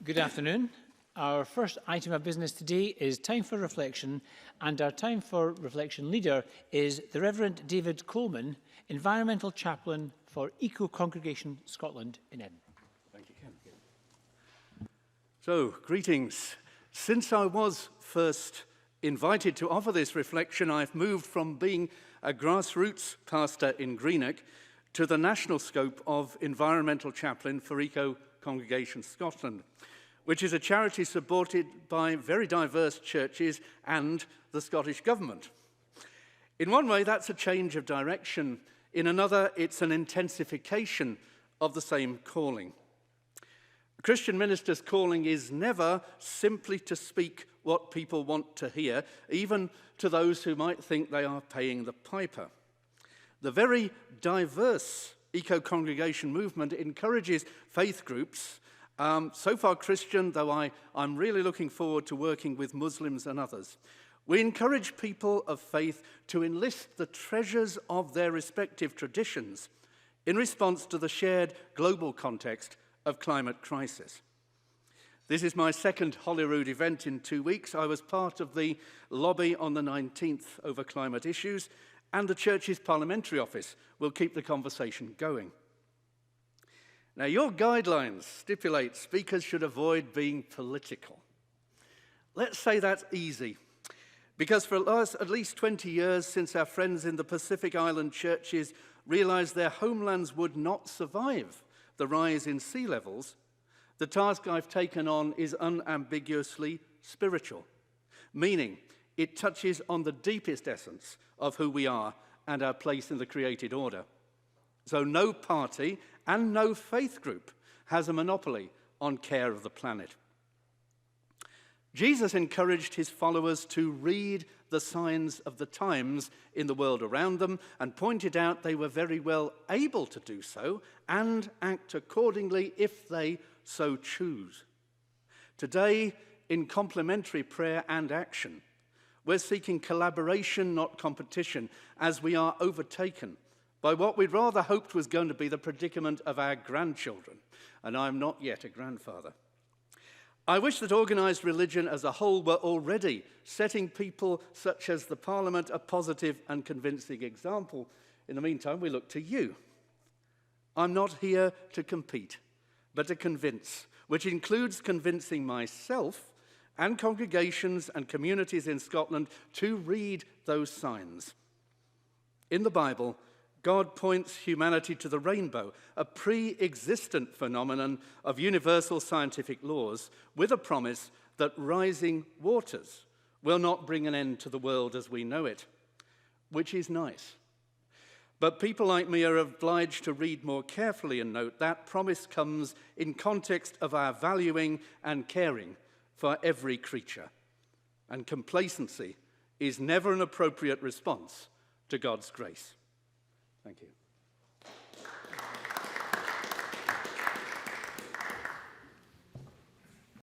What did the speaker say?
Good afternoon. Our first item of business today is time for reflection, and our time for reflection leader is the Reverend David Coleman, Environmental Chaplain for Eco Congregation Scotland in Edinburgh. Thank you, Ken. So, greetings. Since I was first invited to offer this reflection, I've moved from being a grassroots pastor in Greenock to the national scope of Environmental Chaplain for Eco Congregation Scotland, which is a charity supported by very diverse churches and the Scottish Government. In one way, that's a change of direction. In another, it's an intensification of the same calling. A Christian minister's calling is never simply to speak what people want to hear, even to those who might think they are paying the piper. The very diverse eco-congregation movement encourages faith groups, so far Christian, though I'm really looking forward to working with Muslims and others. We encourage people of faith to enlist the treasures of their respective traditions in response to the shared global context of climate crisis. This is my second Holyrood event in 2 weeks. I was part of the lobby on the 19th over climate issues, and the church's parliamentary office will keep the conversation going. Now, your guidelines stipulate speakers should avoid being political. Let's say that's easy, because for at least 20 years since our friends in the Pacific Island churches realized their homelands would not survive the rise in sea levels, the task I've taken on is unambiguously spiritual, meaning it touches on the deepest essence of who we are and our place in the created order. So no party and no faith group has a monopoly on care of the planet. Jesus encouraged his followers to read the signs of the times in the world around them and pointed out they were very well able to do so and act accordingly if they so choose. Today, in complementary prayer and action, we're seeking collaboration, not competition, as we are overtaken by what we'd rather hoped was going to be the predicament of our grandchildren, and I'm not yet a grandfather. I wish that organised religion as a whole were already setting people such as the Parliament a positive and convincing example. In the meantime, we look to you. I'm not here to compete, but to convince, which includes convincing myself and congregations and communities in Scotland to read those signs. In the Bible, God points humanity to the rainbow, a pre-existent phenomenon of universal scientific laws, with a promise that rising waters will not bring an end to the world as we know it, which is nice. But people like me are obliged to read more carefully and note that promise comes in context of our valuing and caring for every creature. And complacency is never an appropriate response to God's grace. Thank you.